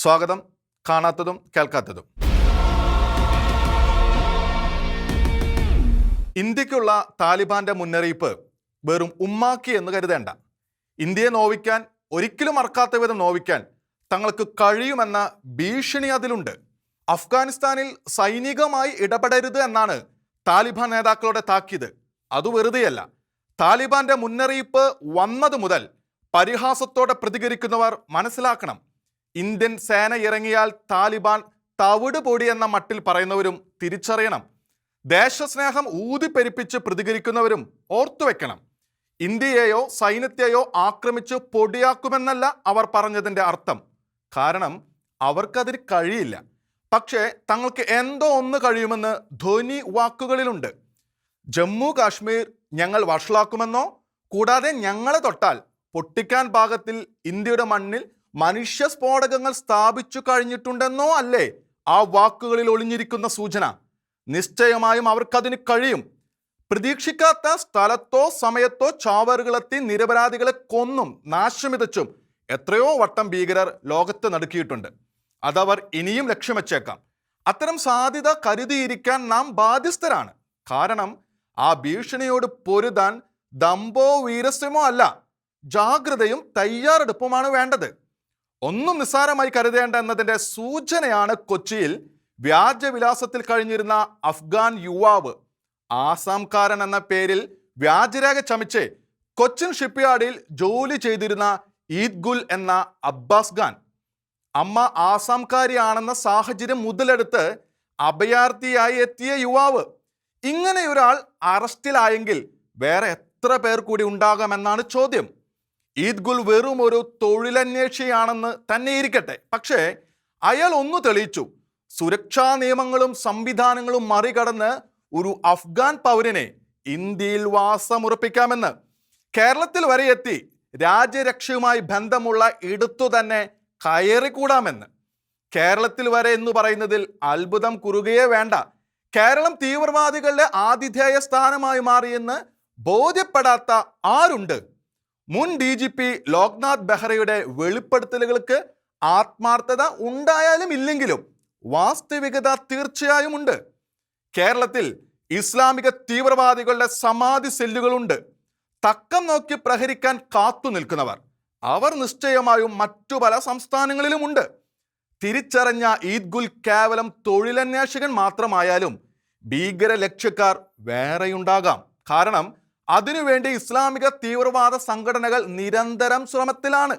സ്വാഗതം. കാണാത്തതും കേൾക്കാത്തതും. ഇന്ത്യക്കുള്ള താലിബാന്റെ മുന്നറിയിപ്പ് വെറും ഉമ്മാക്കി എന്ന് കരുതേണ്ട. ഇന്ത്യയെ നോവിക്കാൻ, ഒരിക്കലും മറക്കാത്ത വിധം നോവിക്കാൻ തങ്ങൾക്ക് കഴിയുമെന്ന ഭീഷണി അതിലുണ്ട്. അഫ്ഗാനിസ്ഥാനിൽ സൈനികമായി ഇടപെടരുത് എന്നാണ് താലിബാൻ നേതാക്കളുടെ താക്കീത്. അത് വെറുതെയല്ല. താലിബാന്റെ മുന്നറിയിപ്പ് വന്നത് മുതൽ പരിഹാസത്തോടെ പ്രതികരിക്കുന്നവർ മനസ്സിലാക്കണം, ഇന്ത്യൻ സേന ഇറങ്ങിയാൽ താലിബാൻ തവിട് പൊടി എന്ന മട്ടിൽ പറയുന്നവരും തിരിച്ചറിയണം. ദേശസ്നേഹം ഊതിപ്പെരിപ്പിച്ച് പ്രതികരിക്കുന്നവരും ഓർത്തുവെക്കണം, ഇന്ത്യയെയോ സൈന്യത്തെയോ ആക്രമിച്ച് പൊടിയാക്കുമെന്നല്ല അവർ പറഞ്ഞതിൻ്റെ അർത്ഥം. കാരണം അവർക്കതിന് കഴിയില്ല. പക്ഷേ തങ്ങൾക്ക് എന്തോ ഒന്ന് കഴിയുമെന്ന് ധ്വനി വാക്കുകളിലുണ്ട്. ജമ്മു കാശ്മീർ ഞങ്ങൾ വഷളാക്കുമെന്നോ, കൂടാതെ ഞങ്ങളെ തൊട്ടാൽ പൊട്ടിക്കാൻ പാകത്തിൽ ഇന്ത്യയുടെ മണ്ണിൽ മനുഷ്യ സ്ഫോടകങ്ങൾ സ്ഥാപിച്ചു കഴിഞ്ഞിട്ടുണ്ടെന്നോ അല്ലേ ആ വാക്കുകളിൽ ഒളിഞ്ഞിരിക്കുന്ന സൂചന. നിശ്ചയമായും അവർക്കതിന് കഴിയും. പ്രതീക്ഷിക്കാത്ത സ്ഥലത്തോ സമയത്തോ ചാവറുകളെത്തി നിരപരാധികളെ കൊന്നും നാശമിതച്ചും എത്രയോ വട്ടം ഭീകരർ ലോകത്ത് നടുക്കിയിട്ടുണ്ട്. അതവർ ഇനിയും ലക്ഷ്യം വെച്ചേക്കാം. അത്തരം സാധ്യത കരുതിയിരിക്കാൻ നാം ബാധ്യസ്ഥരാണ്. കാരണം ആ ഭീഷണിയോട് പൊരുതാൻ ദമ്പോ വീരസ്യമോ അല്ല, ജാഗ്രതയും തയ്യാറെടുപ്പുമാണ് വേണ്ടത്. ഒന്നും നിസ്സാരമായി കരുതേണ്ട എന്നതിൻ്റെ സൂചനയാണ് കൊച്ചിയിൽ വ്യാജവിലാസത്തിൽ കഴിഞ്ഞിരുന്ന അഫ്ഗാൻ യുവാവ്, ആസാംകാരൻ എന്ന പേരിൽ വ്യാജരേഖ ചമച്ച് കൊച്ചിൻ ഷിപ്പ്യാർഡിൽ ജോലി ചെയ്തിരുന്ന ഈദ്ഗുൽ എന്ന അബ്ബാസ് ഖാൻ. അമ്മ ആസാംകാരിയാണെന്ന സാഹചര്യം മുതലെടുത്ത് അഭയാർത്ഥിയായി എത്തിയ യുവാവ്. ഇങ്ങനെയൊരാൾ അറസ്റ്റിലായെങ്കിൽ വേറെ എത്ര പേർ കൂടി ഉണ്ടാകാമെന്നാണ് ചോദ്യം. ഈദ്ഗുൽ വെറും ഒരു തൊഴിലന്വേഷിയാണെന്ന് തന്നെ ഇരിക്കട്ടെ, പക്ഷേ അയാൾ ഒന്ന് തെളിയിച്ചു. സുരക്ഷാ നിയമങ്ങളും സംവിധാനങ്ങളും മറികടന്ന് ഒരു അഫ്ഗാൻ പൗരനെ ഇന്ത്യയിൽ വാസമുറപ്പിക്കാമെന്ന്. കേരളത്തിൽ വരെ എത്തി രാജ്യരക്ഷയുമായി ബന്ധമുള്ള ഇടത്തു തന്നെ കയറിക്കൂടാമെന്ന്. കേരളത്തിൽ വരെ എന്ന് പറയുന്നതിൽ അത്ഭുതം കുറുകയേ വേണ്ട. കേരളം തീവ്രവാദികളുടെ ആതിഥേയ സ്ഥാനമായി മാറിയെന്ന് ബോധ്യപ്പെടാത്ത ആരുണ്ട്? മുൻ DGP ലോക്നാഥ് ബെഹ്റയുടെ വെളിപ്പെടുത്തലുകൾക്ക് ആത്മാർത്ഥത ഉണ്ടായാലും ഇല്ലെങ്കിലും വാസ്തവികത തീർച്ചയായും ഉണ്ട്. കേരളത്തിൽ ഇസ്ലാമിക തീവ്രവാദികളുടെ സമാധി സെല്ലുകളുണ്ട്. തക്കം നോക്കി പ്രഹരിക്കാൻ കാത്തു നിൽക്കുന്നവർ. അവർ നിശ്ചയമായും മറ്റു പല സംസ്ഥാനങ്ങളിലുമുണ്ട്. തിരിച്ചറിഞ്ഞ ഈദ്ഗുൽ കേവലം തൊഴിലന്വേഷകൻ മാത്രമായാലും ഭീകര ലക്ഷ്യക്കാർ വേറെയുണ്ടാകാം. കാരണം അതിനുവേണ്ടി ഇസ്ലാമിക തീവ്രവാദ സംഘടനകൾ നിരന്തരം ശ്രമത്തിലാണ്.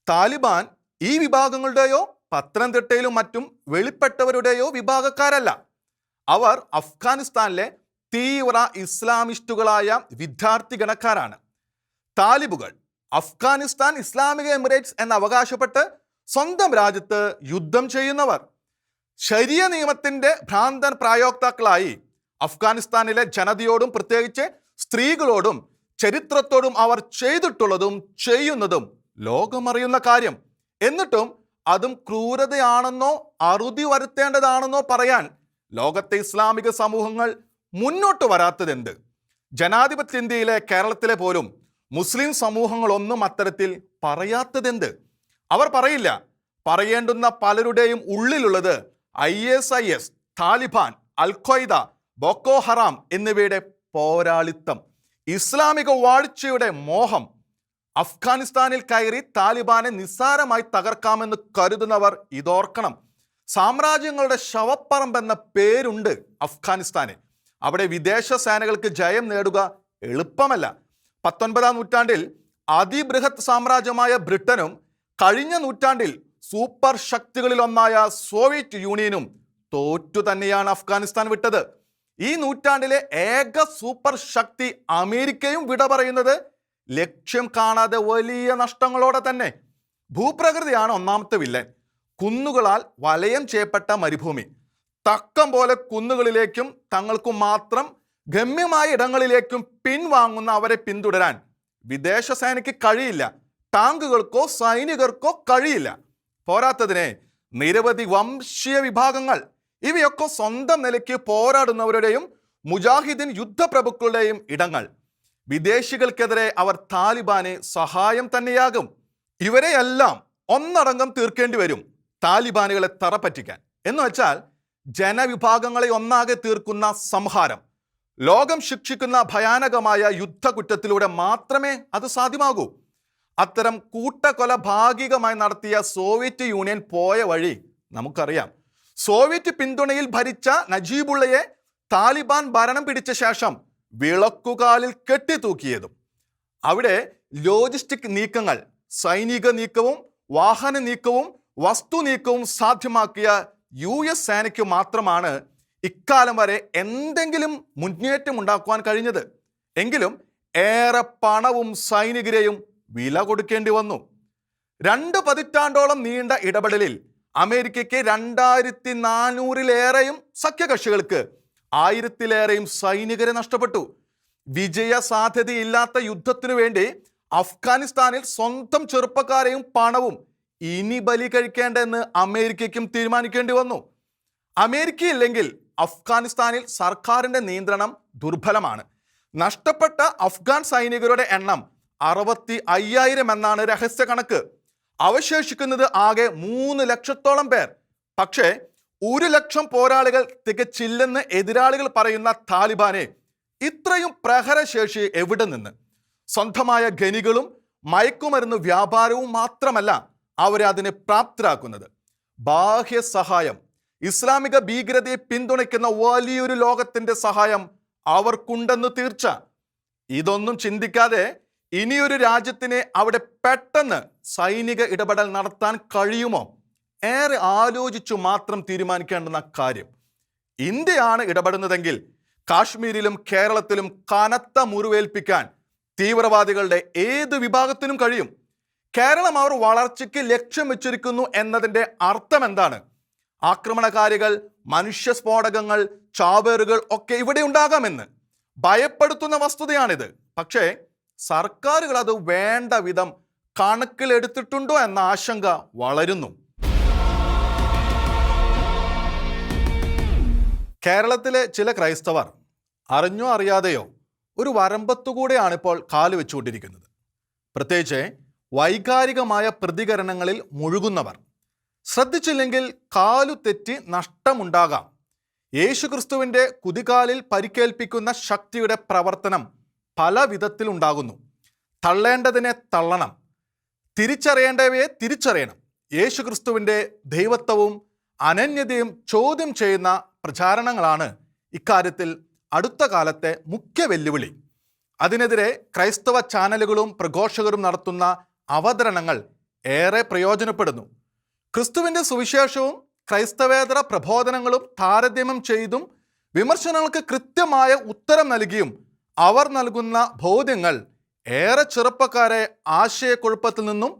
താലിബാൻ ഈ വിഭാഗങ്ങളുടെയോ പത്തനംതിട്ടയിലും മറ്റും വെളിപ്പെട്ടവരുടെയോ വിഭാഗക്കാരല്ല. അവർ അഫ്ഗാനിസ്ഥാനിലെ തീവ്ര ഇസ്ലാമിസ്റ്റുകളായ വിദ്യാർത്ഥി ഗണക്കാരാണ്. താലിബുകൾ അഫ്ഗാനിസ്ഥാൻ ഇസ്ലാമിക എമിറേറ്റ്സ് എന്ന് അവകാശപ്പെട്ട് സ്വന്തം രാജ്യത്ത് യുദ്ധം ചെയ്യുന്നവർ. ശരിയ നിയമത്തിന്റെ ഭ്രാന്തൻ പ്രായോക്താക്കളായി അഫ്ഗാനിസ്ഥാനിലെ ജനതയോടും പ്രത്യേകിച്ച് സ്ത്രീകളോടും ചരിത്രത്തോടും അവർ ചെയ്തിട്ടുള്ളതും ചെയ്യുന്നതും ലോകമറിയുന്ന കാര്യം. എന്നിട്ടും അതും ക്രൂരതയാണെന്നോ അറുതി വരുത്തേണ്ടതാണെന്നോ പറയാൻ ലോകത്തെ ഇസ്ലാമിക സമൂഹങ്ങൾ മുന്നോട്ട് വരാത്തതെന്ത്? ജനാധിപത്യ ഇന്ത്യയിലെ കേരളത്തിലെ പോലും മുസ്ലിം സമൂഹങ്ങളൊന്നും അത്തരത്തിൽ പറയാത്തതെന്ത്? അവർ പറയില്ല. പറയേണ്ടുന്ന പലരുടെയും ഉള്ളിലുള്ളത് ISIS, Taliban, al-Qaeda, Boko Haram എന്നിവയുടെ പോരാളിത്തം, ഇസ്ലാമിക വാഴ്ചയുടെ മോഹം. അഫ്ഗാനിസ്ഥാനിൽ കയറി താലിബാനെ നിസ്സാരമായി തകർക്കാമെന്ന് കരുതുന്നവർ ഇതോർക്കണം. സാമ്രാജ്യങ്ങളുടെ ശവപ്പറമ്പെന്ന പേരുണ്ട് അഫ്ഗാനിസ്ഥാന്. അവിടെ വിദേശ സേനകൾക്ക് ജയം നേടുക എളുപ്പമല്ല. 19-ാം നൂറ്റാണ്ടിൽ അതിബൃഹത് സാമ്രാജ്യമായ ബ്രിട്ടനും കഴിഞ്ഞ നൂറ്റാണ്ടിൽ സൂപ്പർ ശക്തികളിൽ ഒന്നായ സോവിയറ്റ് യൂണിയനും തോറ്റു തന്നെയാണ് അഫ്ഗാനിസ്ഥാൻ വിട്ടത്. ഈ നൂറ്റാണ്ടിലെ ഏക സൂപ്പർ ശക്തി അമേരിക്കയും വിട പറയുന്നത് ലക്ഷ്യം കാണാതെ വലിയ നഷ്ടങ്ങളോടെ തന്നെ. ഭൂപ്രകൃതിയാണ് ഒന്നാമത്തെ വില്ലൻ. കുന്നുകളാൽ വലയം ചെയ്യപ്പെട്ട മരുഭൂമി. തക്കം പോലെ കുന്നുകളിലേക്കും തങ്ങൾക്കു മാത്രം ഗമ്യമായ ഇടങ്ങളിലേക്കും പിൻവാങ്ങുന്ന അവരെ പിന്തുടരാൻ വിദേശ സേനയ്ക്ക് കഴിയില്ല. ടാങ്കുകൾക്കോ സൈനികർക്കോ കഴിയില്ല. പോരാത്തതിനെ നിരവധി വംശീയ വിഭാഗങ്ങൾ. ഇവയൊക്കെ സ്വന്തം നിലയ്ക്ക് പോരാടുന്നവരുടെയും മുജാഹിദീൻ യുദ്ധപ്രഭുക്കളുടെയും ഇടങ്ങൾ. വിദേശികൾക്കെതിരെ അവർ താലിബാന് സഹായം തന്നെയാകും. ഇവരെയെല്ലാം ഒന്നടങ്കം തീർക്കേണ്ടി വരും. താലിബാനുകളെ തറപ്പറ്റിക്കാൻ. എന്ന് വെച്ചാൽ ജനവിഭാഗങ്ങളെ ഒന്നാകെ തീർക്കുന്ന സംഹാരം, ലോകം ശിക്ഷിക്കുന്ന ഭയാനകമായ യുദ്ധകുറ്റത്തിലൂടെ മാത്രമേ അത് സാധ്യമാകൂ. അത്തരം കൂട്ടക്കൊല ഭാഗികമായി നടത്തിയ സോവിയറ്റ് യൂണിയൻ പോയ വഴി നമുക്കറിയാം. സോവിയറ്റ് പിന്തുണയിൽ ഭരിച്ച നജീബുള്ളയെ താലിബാൻ ഭരണം പിടിച്ച ശേഷം വിളക്കുകാലിൽ കെട്ടിത്തൂക്കിയതും, അവിടെ ലോജിസ്റ്റിക് നീക്കങ്ങൾ, സൈനിക നീക്കവും വാഹന നീക്കവും വസ്തു നീക്കവും സാധ്യമാക്കിയ US സേനയ്ക്ക് മാത്രമാണ് ഇക്കാലം വരെ എന്തെങ്കിലും മുന്നേറ്റം ഉണ്ടാക്കുവാൻ കഴിഞ്ഞത്. എങ്കിലും ഏറെ പണവും സൈനികരെയും വില കൊടുക്കേണ്ടി വന്നു. 2 പതിറ്റാണ്ടോളം നീണ്ട ഇടപെടലിൽ അമേരിക്കയ്ക്ക് 2400-ലേറെയും സഖ്യകക്ഷികൾക്ക് 1000-ലേറെയും സൈനികരെ നഷ്ടപ്പെട്ടു. വിജയ സാധ്യതയില്ലാത്ത യുദ്ധത്തിനു വേണ്ടി അഫ്ഗാനിസ്ഥാനിൽ സ്വന്തം ചെറുപ്പക്കാരെയും പണവും ഇനി ബലി കഴിക്കേണ്ടെന്ന് അമേരിക്കയ്ക്കും തീരുമാനിക്കേണ്ടി വന്നു. അമേരിക്കയില്ലെങ്കിൽ അഫ്ഗാനിസ്ഥാനിൽ സർക്കാരിന്റെ നിയന്ത്രണം ദുർബലമാണ്. നഷ്ടപ്പെട്ട അഫ്ഗാൻ സൈനികരുടെ എണ്ണം 65,000 എന്നാണ് രഹസ്യ കണക്ക്. അവശേഷിക്കുന്നത് ആകെ 3 ലക്ഷത്തോളം പേർ. പക്ഷേ 1 ലക്ഷം പോരാളികൾ തികച്ചില്ലെന്ന് എതിരാളികൾ പറയുന്ന താലിബാനെ ഇത്രയും പ്രഹരശേഷി എവിടെ നിന്ന്? സ്വന്തമായ ഖനികളും മയക്കുമരുന്ന് വ്യാപാരവും മാത്രമല്ല അവരെ അതിന് പ്രാപ്തരാക്കുന്നത്. ബാഹ്യ സഹായം, ഇസ്ലാമിക ഭീകരതയെ പിന്തുണയ്ക്കുന്ന വലിയൊരു ലോകത്തിന്റെ സഹായം അവർക്കുണ്ടെന്ന് തീർച്ച. ഇതൊന്നും ചിന്തിക്കാതെ ഇനിയൊരു രാജ്യത്തിനെ അവിടെ പെട്ടെന്ന് സൈനിക ഇടപെടൽ നടത്താൻ കഴിയുമോ? ഏറെ ആലോചിച്ചു മാത്രം തീരുമാനിക്കേണ്ടുന്ന കാര്യം. ഇന്ത്യയാണ് ഇടപെടുന്നതെങ്കിൽ കാശ്മീരിലും കേരളത്തിലും കനത്ത മുറിവേൽപ്പിക്കാൻ തീവ്രവാദികളുടെ ഏത് വിഭാഗത്തിനും കഴിയും. കേരളം അവർ വളർച്ചയ്ക്ക് ലക്ഷ്യം വെച്ചിരിക്കുന്നു എന്നതിൻ്റെ അർത്ഥം എന്താണ്? ആക്രമണകാരികൾ, മനുഷ്യ സ്ഫോടകങ്ങൾ, ചാവേറുകൾ ഒക്കെ ഇവിടെ ഉണ്ടാകാമെന്ന് ഭയപ്പെടുത്തുന്ന വസ്തുതയാണിത്. പക്ഷേ സർക്കാരുകൾ അത് വേണ്ട വിധം കണക്കിലെടുത്തിട്ടുണ്ടോ എന്ന ആശങ്ക വളരുന്നു. കേരളത്തിലെ ചില ക്രൈസ്തവർ അറിഞ്ഞോ അറിയാതെയോ ഒരു വരമ്പത്തുകൂടെയാണ് ഇപ്പോൾ കാല് വെച്ചുകൊണ്ടിരിക്കുന്നത്. പ്രത്യേകിച്ച് വൈകാരികമായ പ്രതികരണങ്ങളിൽ മുഴുകുന്നവർ. ശ്രദ്ധിച്ചില്ലെങ്കിൽ കാലു തെറ്റി നഷ്ടമുണ്ടാകാം. യേശുക്രിസ്തുവിൻ്റെ കുതികാലിൽ പരിക്കേൽപ്പിക്കുന്ന ശക്തിയുടെ പ്രവർത്തനം പല വിധത്തിലുണ്ടാകുന്നു. തള്ളേണ്ടതിനെ തള്ളണം, തിരിച്ചറിയേണ്ടവയെ തിരിച്ചറിയണം. യേശുക്രിസ്തുവിൻ്റെ ദൈവത്വവും അനന്യതയും ചോദ്യം ചെയ്യുന്ന പ്രചാരണങ്ങളാണ് ഇക്കാര്യത്തിൽ അടുത്ത കാലത്തെ മുഖ്യ വെല്ലുവിളി. അതിനെതിരെ ക്രൈസ്തവ ചാനലുകളും പ്രഘോഷകരും നടത്തുന്ന അവതരണങ്ങൾ ഏറെ പ്രയോജനപ്പെടുന്നു. ക്രിസ്തുവിൻ്റെ സുവിശേഷവും ക്രൈസ്തവേതര പ്രബോധനങ്ങളും താരതമ്യം ചെയ്തും വിമർശനങ്ങൾക്ക് കൃത്യമായ ഉത്തരം നൽകിയും അവർ നൽകുന്ന ബോധ്യങ്ങൾ ഏറെ ചെറുപ്പക്കാരെ ആശയക്കുഴപ്പത്തിൽ നിന്നും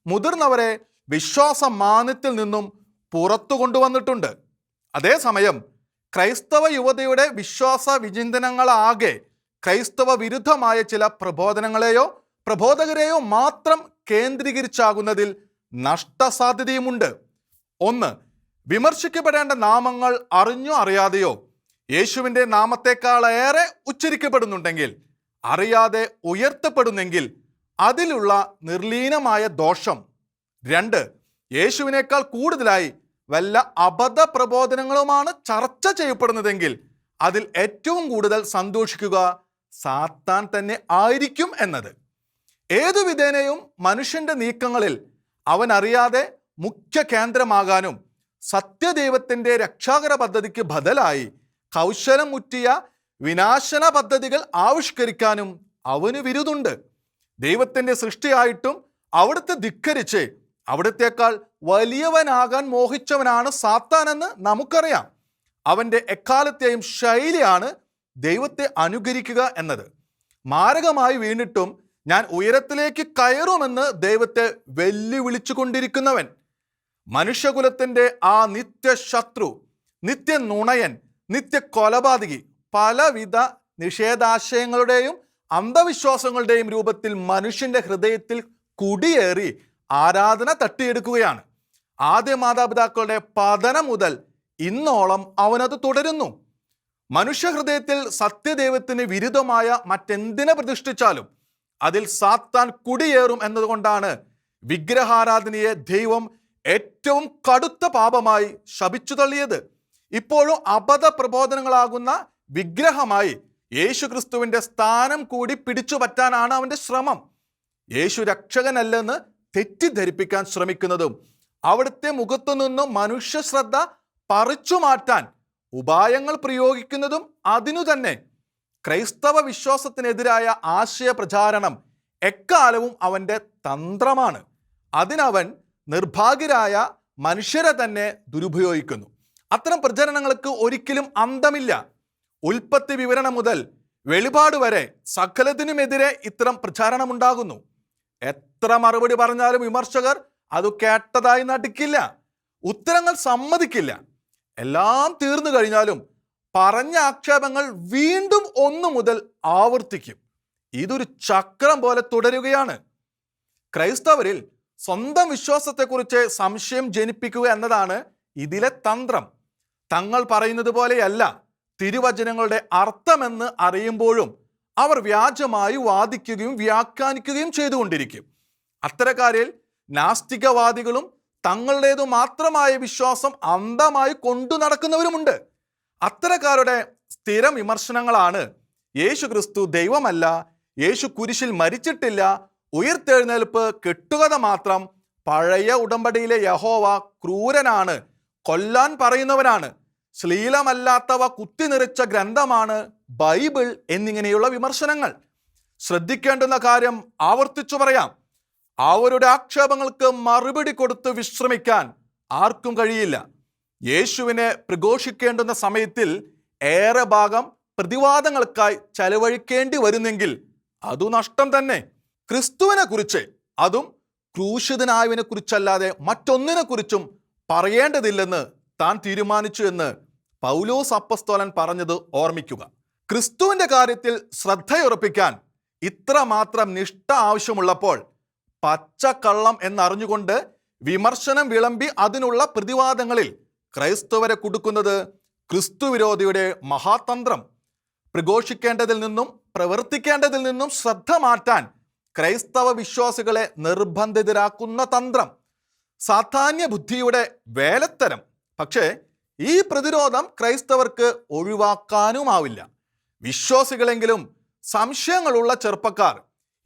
മുതിർന്നവരെ വിശ്വാസമാന്യത്തിൽ നിന്നും പുറത്തു കൊണ്ടുവന്നിട്ടുണ്ട്. അതേസമയം ക്രൈസ്തവ യുവതയുടെ വിശ്വാസ വിചിന്തനങ്ങളാകെ ക്രൈസ്തവ വിരുദ്ധമായ ചില പ്രബോധനങ്ങളെയോ പ്രബോധകരെയോ മാത്രം കേന്ദ്രീകരിച്ചാകുന്നതിൽ നഷ്ടസാധ്യതയുമുണ്ട്. 1. വിമർശിക്കപ്പെടേണ്ട നാമങ്ങൾ അറിഞ്ഞോ അറിയാതെയോ യേശുവിൻ്റെ നാമത്തെക്കാളേറെ ഉച്ചരിക്കപ്പെടുന്നുണ്ടെങ്കിൽ, അറിയാതെ ഉയർത്തപ്പെടുന്നെങ്കിൽ അതിലുള്ള നിർലീനമായ ദോഷം. 2. യേശുവിനേക്കാൾ കൂടുതലായി വല്ല അബദ്ധ പ്രബോധനങ്ങളുമാണ് ചർച്ച ചെയ്യപ്പെടുന്നതെങ്കിൽ അതിൽ ഏറ്റവും കൂടുതൽ സന്തോഷിക്കുക സാത്താൻ തന്നെ ആയിരിക്കും എന്നത്. ഏതു വിധേനയും മനുഷ്യന്റെ നീക്കങ്ങളിൽ അവൻ അറിയാതെ മുഖ്യ കേന്ദ്രമാകാനും സത്യദൈവത്തിൻ്റെ രക്ഷാകര പദ്ധതിക്ക് ബദലായി കൗശലം മുറ്റിയ വിനാശന പദ്ധതികൾ ആവിഷ്കരിക്കാനും അവന് വിരുദുണ്ട്. ദൈവത്തിൻ്റെ സൃഷ്ടിയായിട്ടും അവിടുത്തെ ധിക്കരിച്ച് അവിടത്തേക്കാൾ വലിയവനാകാൻ മോഹിച്ചവനാണ് സാത്താനെന്ന് നമുക്കറിയാം. അവൻ്റെ എക്കാലത്തെയും ശൈലിയാണ് ദൈവത്തെ അനുകരിക്കുക എന്നത്. മാരകമായി വീണിട്ടും ഞാൻ ഉയരത്തിലേക്ക് കയറുമെന്ന് ദൈവത്തെ വെല്ലുവിളിച്ചു കൊണ്ടിരിക്കുന്നവൻ, മനുഷ്യകുലത്തിൻ്റെ ആ നിത്യശത്രു, നിത്യ നുണയൻ, നിത്യ കൊലപാതകി, പലവിധ നിഷേധാശയങ്ങളുടെയും അന്ധവിശ്വാസങ്ങളുടെയും രൂപത്തിൽ മനുഷ്യന്റെ ഹൃദയത്തിൽ കുടിയേറി ആരാധന തട്ടിയെടുക്കുകയാണ്. ആദ്യ മാതാപിതാക്കളുടെ പതനം മുതൽ ഇന്നോളം അവനത് തുടരുന്നു. മനുഷ്യഹൃദയത്തിൽ സത്യദൈവത്തിന് വിരുദ്ധമായ മറ്റെന്തിനെ പ്രതിഷ്ഠിച്ചാലും അതിൽ സാത്താൻ കുടിയേറും എന്നതുകൊണ്ടാണ് വിഗ്രഹാരാധനയെ ദൈവം ഏറ്റവും കടുത്ത പാപമായി ശപിച്ചു തള്ളിയത്. ഇപ്പോഴും അബദ്ധ പ്രബോധനങ്ങളാകുന്ന വിഗ്രഹമായി യേശു ക്രിസ്തുവിന്റെ സ്ഥാനം കൂടി പിടിച്ചു പറ്റാനാണ് അവന്റെ ശ്രമം. യേശു രക്ഷകനല്ലെന്ന് തെറ്റിദ്ധരിപ്പിക്കാൻ ശ്രമിക്കുന്നതും അവിടുത്തെ മുഖത്തു നിന്നും മനുഷ്യ ശ്രദ്ധ പറിച്ചു മാറ്റാൻ ഉപായങ്ങൾ പ്രയോഗിക്കുന്നതും അതിനു തന്നെ. ക്രൈസ്തവ വിശ്വാസത്തിനെതിരായ ആശയ പ്രചാരണം എക്കാലവും അവന്റെ തന്ത്രമാണ്. അതിനവൻ നിർഭാഗ്യരായ മനുഷ്യരെ തന്നെ ദുരുപയോഗിക്കുന്നു. അത്തരം പ്രചരണങ്ങൾക്ക് ഒരിക്കലും അന്തമില്ല. ഉൽപ്പത്തി വിവരണം മുതൽ വെളിപാട് വരെ സകലത്തിനുമെതിരെ ഇത്തരം പ്രചാരണം ഉണ്ടാകുന്നു. എത്ര മറുപടി പറഞ്ഞാലും വിമർശകർ അത് കേട്ടതായി നടിക്കില്ല, ഉത്തരങ്ങൾ സമ്മതിക്കില്ല. എല്ലാം തീർന്നു കഴിഞ്ഞാലും പറഞ്ഞ ആക്ഷേപങ്ങൾ വീണ്ടും ഒന്നു മുതൽ ആവർത്തിക്കും. ഇതൊരു ചക്രം പോലെ തുടരുകയാണ്. ക്രൈസ്തവരിൽ സ്വന്തം വിശ്വാസത്തെക്കുറിച്ച് സംശയം ജനിപ്പിക്കുക എന്നതാണ് ഇതിലെ തന്ത്രം. തങ്ങൾ പറയുന്നത് പോലെയല്ല തിരുവചനങ്ങളുടെ അർത്ഥമെന്ന് അറിയുമ്പോഴും അവർ വ്യാജമായി വാദിക്കുകയും വ്യാഖ്യാനിക്കുകയും ചെയ്തുകൊണ്ടിരിക്കും. അത്തരക്കാരിൽ നാസ്തികവാദികളും തങ്ങളുടേതു മാത്രമായ വിശ്വാസം അന്ധമായി കൊണ്ടു നടക്കുന്നവരുമുണ്ട്. അത്തരക്കാരുടെ സ്ഥിരം വിമർശനങ്ങളാണ് യേശു ക്രിസ്തു ദൈവമല്ല, യേശു കുരിശിൽ മരിച്ചിട്ടില്ല, ഉയിർത്തെഴുന്നേൽപ്പ് കെട്ടുകഥ മാത്രം, പഴയ ഉടമ്പടിയിലെ യഹോവ ക്രൂരനാണ്, കൊല്ലാൻ പറയുന്നവനാണ്, ശ്ലീലമല്ലാത്തവ കുത്തിനിറച്ച ഗ്രന്ഥമാണ് ബൈബിൾ എന്നിങ്ങനെയുള്ള വിമർശനങ്ങൾ. ശ്രദ്ധിക്കേണ്ടുന്ന കാര്യം ആവർത്തിച്ചു പറയാം. അവരുടെ ആക്ഷേപങ്ങൾക്ക് മറുപടി കൊടുത്ത് വിശ്രമിക്കാൻ ആർക്കും കഴിയില്ല. യേശുവിനെ പ്രഘോഷിക്കേണ്ടുന്ന സമയത്തിൽ ഏറെ ഭാഗം പ്രതിവാദങ്ങൾക്കായി ചെലവഴിക്കേണ്ടി വരുന്നെങ്കിൽ അതു നഷ്ടം തന്നെ. ക്രിസ്തുവിനെ കുറിച്ച്, അതും ക്രൂശിതനായവനെ കുറിച്ചല്ലാതെ മറ്റൊന്നിനെ കുറിച്ചും പറയേണ്ടതില്ലെന്ന് താൻ തീരുമാനിച്ചു എന്ന് പൗലോസ് അപ്പസ്തോലൻ പറഞ്ഞത് ഓർമ്മിക്കുക. ക്രിസ്തുവിന്റെ കാര്യത്തിൽ ശ്രദ്ധയുറപ്പിക്കാൻ ഇത്രമാത്രം നിഷ്ഠ ആവശ്യമുള്ളപ്പോൾ പച്ചക്കള്ളം എന്നറിഞ്ഞുകൊണ്ട് വിമർശനം വിളമ്പി അതിനുള്ള പ്രതിവാദങ്ങളിൽ ക്രൈസ്തവരെ കുടുക്കുന്നത് ക്രിസ്തുവിരോധിയുടെ മഹാതന്ത്രം. പ്രഘോഷിക്കേണ്ടതിൽ നിന്നും പ്രവർത്തിക്കേണ്ടതിൽ നിന്നും ശ്രദ്ധ മാറ്റാൻ ക്രൈസ്തവ വിശ്വാസികളെ നിർബന്ധിതരാക്കുന്ന തന്ത്രം, സാധാന്യ ബുദ്ധിയുടെ വേലത്തരം. പക്ഷേ ഈ പ്രതിരോധം ക്രൈസ്തവർക്ക് ഒഴിവാക്കാനുമാവില്ല. വിശ്വാസികളെങ്കിലും സംശയങ്ങളുള്ള ചെറുപ്പക്കാർ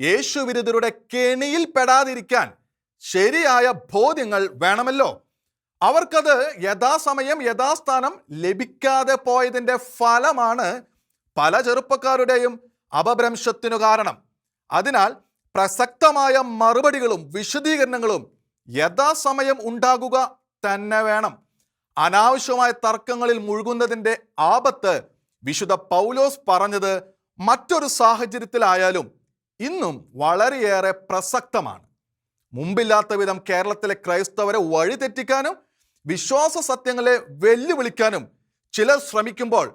യേശുവിരുദ്ധരുടെ കെണിയിൽ പെടാതിരിക്കാൻ ശരിയായ ബോധ്യങ്ങൾ വേണമല്ലോ. അവർക്കത് യഥാസമയം യഥാസ്ഥാനം ലഭിക്കാതെ പോയതിൻ്റെ ഫലമാണ് പല ചെറുപ്പക്കാരുടെയും അപഭ്രംശത്തിനു കാരണം. അതിനാൽ പ്രസക്തമായ മറുപടികളും വിശദീകരണങ്ങളും യഥാസമയം ഉണ്ടാകുക തന്നെ വേണം. അനാവശ്യമായ തർക്കങ്ങളിൽ മുഴുകുന്നതിൻ്റെ ആപത്ത് വിശുദ്ധ പൗലോസ് പറഞ്ഞത് മറ്റൊരു സാഹചര്യത്തിലായാലും ഇന്നും വളരെയേറെ പ്രസക്തമാണ്. മുമ്പില്ലാത്ത വിധം കേരളത്തിലെ ക്രൈസ്തവരെ വഴിതെറ്റിക്കാനും വിശ്വാസ സത്യങ്ങളെ വെല്ലുവിളിക്കാനും ചിലർ ശ്രമിക്കുമ്പോൾ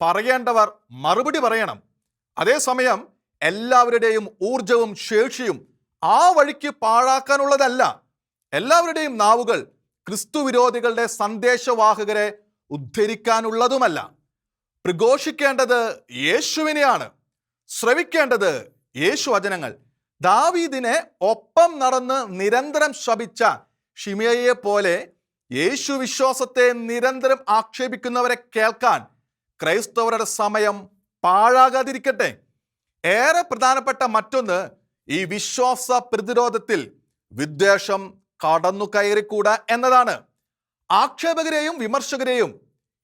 പറയേണ്ടവർ മറുപടി പറയണം. അതേസമയം എല്ലാവരുടെയും ഊർജവും ശേഷിയും ആ വഴിക്ക് പാഴാക്കാനുള്ളതല്ല. എല്ലാവരുടെയും നാവുകൾ ക്രിസ്തുവിരോധികളുടെ സന്ദേശവാഹകരെ ഉദ്ധരിക്കാനുള്ളതുമല്ല. പ്രഘോഷിക്കേണ്ടത് യേശുവിനെയാണ്, ശ്രവിക്കേണ്ടത് യേശു വചനങ്ങൾ. ദാവീദിനെ ഒപ്പം നടന്ന് നിരന്തരം ശപിച്ച ശിമെയയെ പോലെ യേശു വിശ്വാസത്തെ നിരന്തരം ആക്ഷേപിക്കുന്നവരെ കേൾക്കാൻ ക്രൈസ്തവരുടെ സമയം പാഴാകാതിരിക്കട്ടെ. ഏറെ പ്രധാനപ്പെട്ട മറ്റൊന്ന്, ഈ വിശ്വാസ പ്രതിരോധത്തിൽ വിദ്വേഷം കടന്നു കയറിക്കൂടാ എന്നതാണ്. ആക്ഷേപകരെയും വിമർശകരെയും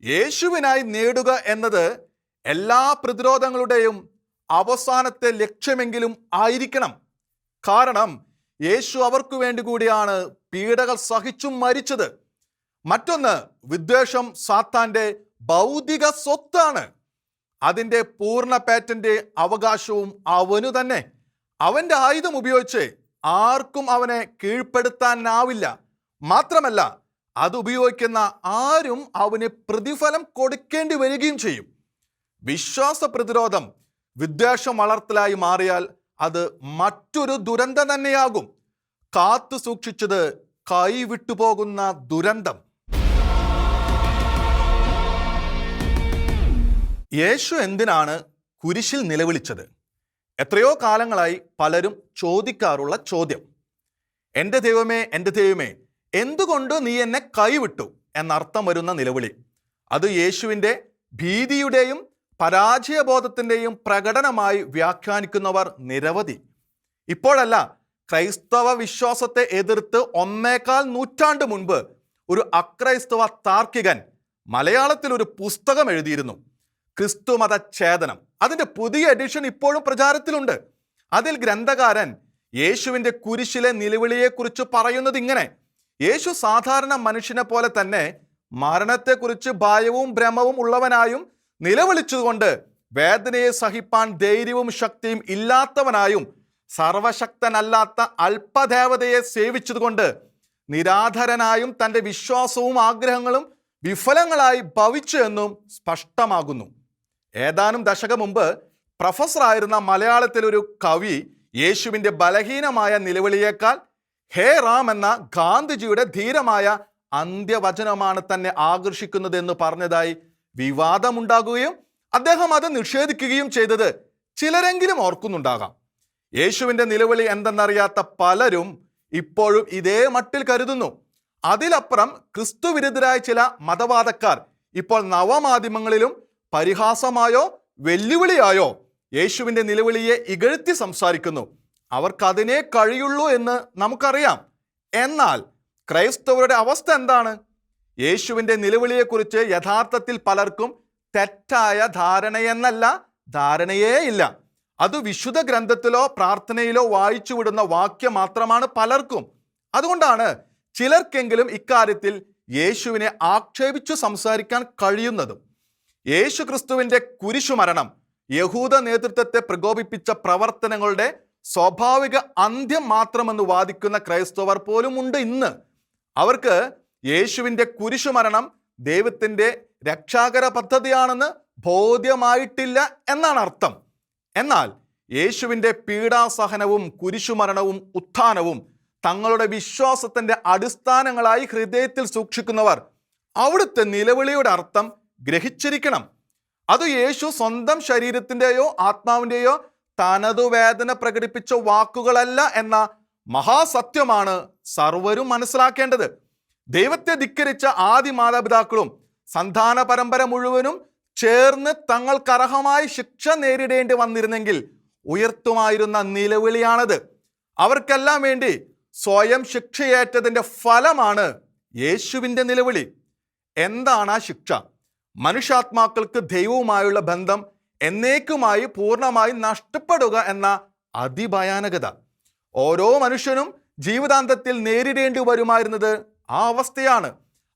യേശുവിനായി നേടുക എന്നത് എല്ലാ പ്രതിരോധങ്ങളുടെയും അവസാനത്തെ ലക്ഷ്യമെങ്കിലും ആയിരിക്കണം. കാരണം യേശു അവർക്ക് വേണ്ടി കൂടിയാണ് പീഡകൾ സഹിച്ചും മരിച്ചത്. മറ്റൊന്ന്, വിദ്വേഷം സാത്താന്റെ ഭൗതിക സ്വത്താണ്. അതിൻ്റെ പൂർണ്ണ പാറ്റന്റ് അവകാശവും അവനു തന്നെ. അവൻ്റെ ആയുധം ഉപയോഗിച്ച് ആർക്കും അവനെ കീഴ്പ്പെടുത്താനാവില്ല. മാത്രമല്ല അത് ഉപയോഗിക്കുന്ന ആരും അവന് പ്രതിഫലം കൊടുക്കേണ്ടി വരികയും ചെയ്യും. വിശ്വാസ പ്രതിരോധം വിദ്വേഷം വളർത്തലായി മാറിയാൽ അത് മറ്റൊരു ദുരന്തം തന്നെയാകും. കാത്തു സൂക്ഷിച്ചത് കൈവിട്ടുപോകുന്ന ദുരന്തം. യേശു എന്തിനാണ് കുരിശിൽ നിലവിളിച്ചത്? എത്രയോ കാലങ്ങളായി പലരും ചോദിക്കാറുള്ള ചോദ്യം. എൻ്റെ ദൈവമേ, എൻ്റെ ദൈവമേ, എന്തുകൊണ്ട് നീ എന്നെ കൈവിട്ടു എന്നർത്ഥം വരുന്ന നിലവിളി. അത് യേശുവിൻ്റെ ഭീതിയുടെയും പരാജയബോധത്തിൻ്റെയും പ്രകടനമായി വ്യാഖ്യാനിക്കുന്നവർ നിരവധി. ഇപ്പോഴല്ല, ക്രൈസ്തവ വിശ്വാസത്തെ എതിർത്ത് 1.25 നൂറ്റാണ്ട് മുൻപ് ഒരു അക്രൈസ്തവ താർക്കികൻ മലയാളത്തിൽ ഒരു പുസ്തകം എഴുതിയിരുന്നു, ക്രിസ്തുമത ഛേദനം. അതിൻ്റെ പുതിയ എഡിഷൻ ഇപ്പോഴും പ്രചാരത്തിലുണ്ട്. അതിൽ ഗ്രന്ഥകാരൻ യേശുവിൻ്റെ കുരിശിലെ നിലവിളിയെക്കുറിച്ച് പറയുന്നത് ഇങ്ങനെ: യേശു സാധാരണ മനുഷ്യനെ പോലെ തന്നെ മരണത്തെക്കുറിച്ച് ഭയവും ഭ്രമവും ഉള്ളവനായും നിലവിളിച്ചുകൊണ്ട് വേദനയെ സഹിപ്പാൻ ധൈര്യവും ശക്തിയും ഇല്ലാത്തവനായും സർവശക്തനല്ലാത്ത അല്പദേവതയെ സേവിച്ചതുകൊണ്ട് നിരാധരനായും തൻ്റെ വിശ്വാസവും ആഗ്രഹങ്ങളും വിഫലങ്ങളായി ഭവിച്ചു എന്നും സ്പഷ്ടമാകുന്നു. ഏതാനും ദശകം മുമ്പ് പ്രൊഫസറായിരുന്ന മലയാളത്തിലൊരു കവി യേശുവിൻ്റെ ബലഹീനമായ നിലവിളിയേക്കാൾ ഹേ റാം എന്ന ഗാന്ധിജിയുടെ ധീരമായ അന്ത്യവചനമാണ് തന്നെ ആകർഷിക്കുന്നതെന്ന് പറഞ്ഞതായി വിവാദമുണ്ടാകുകയും അദ്ദേഹം അത് നിഷേധിക്കുകയും ചെയ്തത് ചിലരെങ്കിലും ഓർക്കുന്നുണ്ടാകാം. യേശുവിൻ്റെ നിലവിളി എന്തെന്നറിയാത്ത പലരും ഇപ്പോഴും ഇതേ മട്ടിൽ കരുതുന്നു. അതിലപ്പുറം ക്രിസ്തുവിരുദ്ധരായ ചില മതവാദക്കാർ ഇപ്പോൾ നവമാധ്യമങ്ങളിലും പരിഹാസമായോ വെല്ലുവിളിയായോ യേശുവിൻ്റെ നിലവിളിയെ ഇകഴ്ത്തി സംസാരിക്കുന്നു. അവർക്കതിനേ കഴിയുള്ളൂ എന്ന് നമുക്കറിയാം. എന്നാൽ ക്രൈസ്തവരുടെ അവസ്ഥ എന്താണ്? യേശുവിൻ്റെ നിലവിളിയെക്കുറിച്ച് യഥാർത്ഥത്തിൽ പലർക്കും തെറ്റായ ധാരണയെന്നല്ല, ധാരണയേ ഇല്ല. അത് വിശുദ്ധ ഗ്രന്ഥത്തിലോ പ്രാർത്ഥനയിലോ വായിച്ചു വിടുന്ന വാക്യം മാത്രമാണ് പലർക്കും. അതുകൊണ്ടാണ് ചിലർക്കെങ്കിലും ഇക്കാര്യത്തിൽ യേശുവിനെ ആക്ഷേപിച്ചു സംസാരിക്കാൻ കഴിയുന്നതും. യേശു ക്രിസ്തുവിൻ്റെ കുരിശുമരണം യഹൂദ നേതൃത്വത്തെ പ്രകോപിപ്പിച്ച പ്രവർത്തനങ്ങളുടെ സ്വാഭാവിക അന്ത്യം മാത്രമെന്ന് വാദിക്കുന്ന ക്രൈസ്തവർ പോലും ഉണ്ട് ഇന്ന്. അവർക്ക് യേശുവിൻ്റെ കുരിശുമരണം ദൈവത്തിൻ്റെ രക്ഷാകര പദ്ധതിയാണെന്ന് ബോധ്യമായിട്ടില്ല എന്നാണ് അർത്ഥം. എന്നാൽ യേശുവിൻ്റെ പീഡാസഹനവും കുരിശുമരണവും ഉത്ഥാനവും തങ്ങളുടെ വിശ്വാസത്തിൻ്റെ അടിസ്ഥാനങ്ങളായി ഹൃദയത്തിൽ സൂക്ഷിക്കുന്നവർ അവിടുത്തെ നിലവിളിയുടെ അർത്ഥം ഗ്രഹിച്ചിരിക്കണം. അത് യേശു സ്വന്തം ശരീരത്തിൻ്റെയോ ആത്മാവിൻ്റെയോ തനതു വേദന പ്രകടിപ്പിച്ച വാക്കുകളല്ല എന്ന മഹാസത്യമാണ് സർവരും മനസ്സിലാക്കേണ്ടത്. ദൈവത്തെ ധിക്കരിച്ച ആദി മാതാപിതാക്കളും സന്താന പരമ്പര മുഴുവനും ചേർന്ന് തങ്ങൾക്കർഹമായ ശിക്ഷ നേരിടേണ്ടി വന്നിരുന്നെങ്കിൽ ഉയർത്തുമായിരുന്ന നിലവിളിയാണത്. അവർക്കെല്ലാം വേണ്ടി സ്വയം ശിക്ഷയേറ്റതിൻ്റെ ഫലമാണ് യേശുവിൻ്റെ നിലവിളി. എന്താണ് ആ ശിക്ഷ? മനുഷ്യാത്മാക്കൾക്ക് ദൈവവുമായുള്ള ബന്ധം എന്നേക്കുമായി പൂർണ്ണമായി നഷ്ടപ്പെടുക എന്ന അതിഭയാനകത. ഓരോ മനുഷ്യനും ജീവിതാന്തത്തിൽ നേരിടേണ്ടി വരുമായിരുന്നത് ആ അവസ്ഥയാണ്.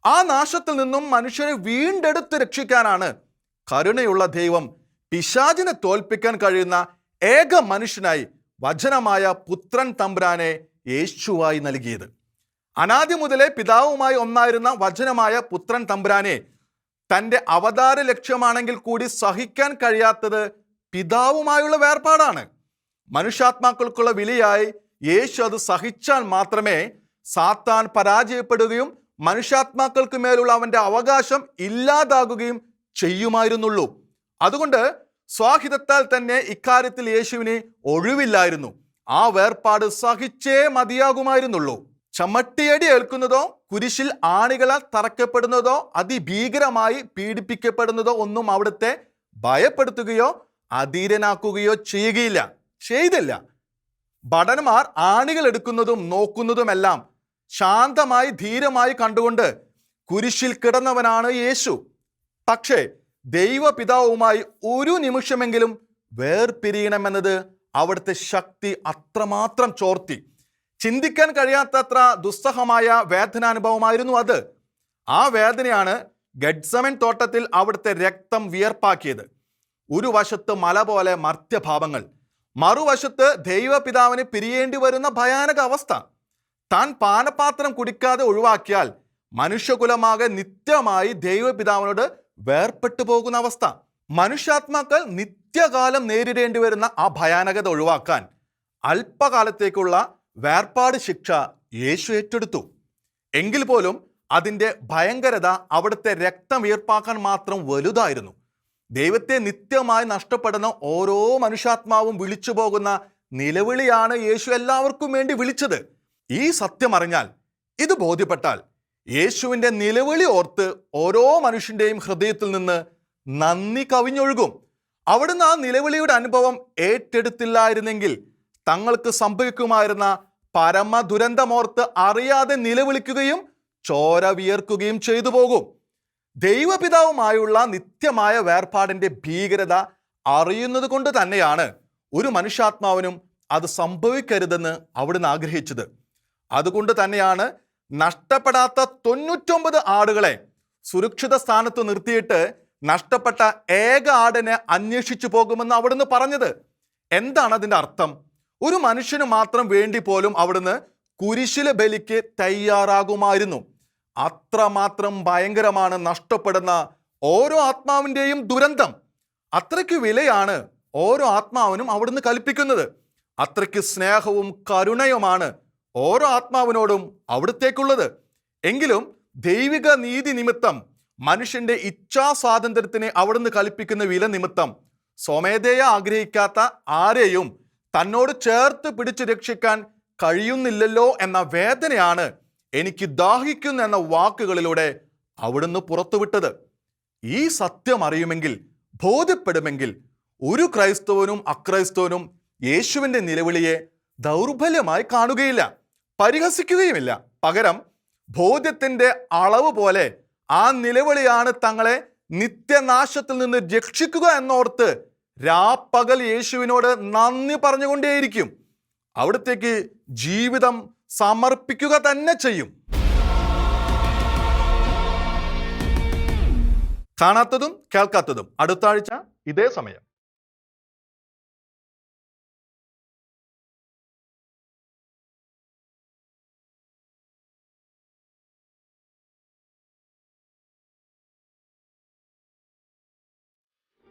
ആ നാശത്തിൽ നിന്നും മനുഷ്യനെ വീണ്ടെടുത്ത് രക്ഷിക്കാനാണ് കരുണയുള്ള ദൈവം പിശാചിനെ തോൽപ്പിക്കാൻ കഴിയുന്ന ഏക മനുഷ്യനായി വചനമായ പുത്രൻ തമ്പുരാനെ യേശുവായി നൽകിയത്. അനാദി മുതലേ പിതാവുമായി ഒന്നായിരുന്ന വചനമായ പുത്രൻ തമ്പുരാനെ തൻ്റെ അവതാര ലക്ഷ്യമാണെങ്കിൽ കൂടി സഹിക്കാൻ കഴിയാത്തത് പിതാവുമായുള്ള വേർപാടാണ്. മനുഷ്യാത്മാക്കൾക്കുള്ള വിലയായി യേശു അത് സഹിച്ചാൽ മാത്രമേ സാത്താൻ പരാജയപ്പെടുകയും മനുഷ്യാത്മാക്കൾക്ക് മേലുള്ള അവൻ്റെ അവകാശം ഇല്ലാതാകുകയും ചെയ്യുമായിരുന്നുള്ളൂ. അതുകൊണ്ട് സ്വാഹിതത്താൽ തന്നെ ഇക്കാര്യത്തിൽ യേശുവിന് ഒഴിവില്ലായിരുന്നു. ആ വേർപാട് സഹിച്ചേ മതിയാകുമായിരുന്നുള്ളൂ. ചമ്മട്ടിയടി ഏൽക്കുന്നതോ കുരിശിൽ ആണികളാൽ തറക്കപ്പെടുന്നതോ അതിഭീകരമായി പീഡിപ്പിക്കപ്പെടുന്നതോ ഒന്നും അവിടുത്തെ ഭയപ്പെടുത്തുകയോ അധീരനാക്കുകയോ ചെയ്തില്ല. ഭടന്മാർ ആണികൾ എടുക്കുന്നതും നോക്കുന്നതുമെല്ലാം ശാന്തമായി ധീരമായി കണ്ടുകൊണ്ട് കുരിശിൽ കിടന്നവനാണ് യേശു. പക്ഷേ ദൈവപിതാവുമായി ഒരു നിമിഷമെങ്കിലും വേർപിരിയണമെന്നത് അവിടുത്തെ ശക്തി അത്രമാത്രം ചോർത്തി. ചിന്തിക്കാൻ കഴിയാത്തത്ര ദുസ്സഹമായ വേദനാനുഭവമായിരുന്നു അത്. ആ വേദനയാണ് ഗെത്സമൻ തോട്ടത്തിൽ അവിടുത്തെ രക്തം വിയർപ്പാക്കിയത്. ഒരു വശത്ത് മല പോലെ മർത്യഭാവങ്ങൾ, മറുവശത്ത് ദൈവപിതാവിന് പിരിയേണ്ടി വരുന്ന ഭയാനക അവസ്ഥ. താൻ പാനപാത്രം കുടിക്കാതെ ഒഴിവാക്കിയാൽ മനുഷ്യകുലമാകെ നിത്യമായി ദൈവപിതാവിനോട് വേർപെട്ടു പോകുന്ന അവസ്ഥ. മനുഷ്യാത്മാക്കൾ നിത്യകാലം നേരിടേണ്ടി വരുന്ന ആ ഭയാനകത ഒഴിവാക്കാൻ അല്പകാലത്തേക്കുള്ള വേർപാട് ശിക്ഷ യേശു ഏറ്റെടുത്തു. എങ്കിൽ പോലും അതിൻ്റെ ഭയങ്കരത അവിടുത്തെ രക്തം വീർപ്പാക്കാൻ മാത്രം വലുതായിരുന്നു. ദൈവത്തെ നിത്യമായി നഷ്ടപ്പെടുന്ന ഓരോ മനുഷ്യാത്മാവും വിളിച്ചു പോകുന്ന നിലവിളിയാണ് യേശു എല്ലാവർക്കും വേണ്ടി വിളിച്ചത്. ഈ സത്യം അറിഞ്ഞാൽ ഇത് ബോധ്യപ്പെട്ടാൽ യേശുവിൻ്റെ നിലവിളി ഓർത്ത് ഓരോ മനുഷ്യൻ്റെയും ഹൃദയത്തിൽ നിന്ന് നന്ദി കവിഞ്ഞൊഴുകും. അവിടുന്ന് ആ നിലവിളിയുടെ അനുഭവം ഏറ്റെടുത്തില്ലായിരുന്നെങ്കിൽ തങ്ങൾക്ക് സംഭവിക്കുമായിരുന്ന പരമ ദുരന്തമോർത്ത് അറിയാതെ നിലവിളിക്കുകയും ചോര വിയർക്കുകയും ചെയ്തു പോകും. ദൈവപിതാവുമായുള്ള നിത്യമായ വേർപാടിൻ്റെ ഭീകരത അറിയുന്നത് കൊണ്ട് തന്നെയാണ് ഒരു മനുഷ്യാത്മാവിനും അത് സംഭവിക്കരുതെന്ന് അവിടുന്ന് ആഗ്രഹിച്ചത്. അതുകൊണ്ട് തന്നെയാണ് നഷ്ടപ്പെടാത്ത 99 ആടുകളെ സുരക്ഷിത സ്ഥാനത്ത് നിർത്തിയിട്ട് നഷ്ടപ്പെട്ട ഏക ആടിനെ അന്വേഷിച്ചു പോകുമെന്ന് അവിടുന്ന് പറഞ്ഞത്. എന്താണ് അതിൻ്റെ അർത്ഥം? ഒരു മനുഷ്യന് മാത്രം വേണ്ടി പോലും അവിടുന്ന് കുരിശിലെ ബലിക്ക് തയ്യാറാകുമായിരുന്നു. അത്രമാത്രം ഭയങ്കരമാണ് നഷ്ടപ്പെടുന്ന ഓരോ ആത്മാവിൻ്റെയും ദുരന്തം. അത്രയ്ക്ക് വിലയാണ് ഓരോ ആത്മാവിനും അവിടുന്ന് കൽപ്പിക്കുന്നത്. അത്രയ്ക്ക് സ്നേഹവും കരുണയുമാണ് ഓരോ ആത്മാവിനോടും അവിടുത്തേക്കുള്ളത്. എങ്കിലും ദൈവിക നീതി നിമിത്തം മനുഷ്യന്റെ ഇച്ഛാ സ്വാതന്ത്ര്യത്തിനെ അവിടുന്ന് കൽപ്പിക്കുന്ന വില നിമിത്തം സ്വമേധയാ ആഗ്രഹിക്കാത്ത ആരെയും തന്നോട് ചേർത്ത് പിടിച്ചു രക്ഷിക്കാൻ കഴിയുന്നില്ലല്ലോ എന്ന വേദനയാണ് എനിക്ക് ദാഹിക്കുന്നു എന്ന വാക്കുകളിലൂടെ അവിടുന്ന് പുറത്തുവിട്ടത്. ഈ സത്യം അറിയുമെങ്കിൽ, ബോധ്യപ്പെടുമെങ്കിൽ ഒരു ക്രൈസ്തവനും അക്രൈസ്തവനും യേശുവിൻ്റെ നിലവിളിയെ ദൗർബല്യമായി കാണുകയില്ല, പരിഹസിക്കുകയുമില്ല. പകരം ബോധ്യത്തിൻ്റെ അളവ് പോലെ ആ നിലവിളിയാണ് തങ്ങളെ നിത്യനാശത്തിൽ നിന്ന് രക്ഷിക്കുക എന്നോർത്ത് രാപ്പകൽ യേശുവിനോട് നന്ദി പറഞ്ഞുകൊണ്ടേയിരിക്കും. അവിടത്തേക്ക് ജീവിതം സമർപ്പിക്കുക തന്നെ ചെയ്യും. കാണാത്തതും കേൾക്കാത്തതും അടുത്ത ആഴ്ച ഇതേ സമയം.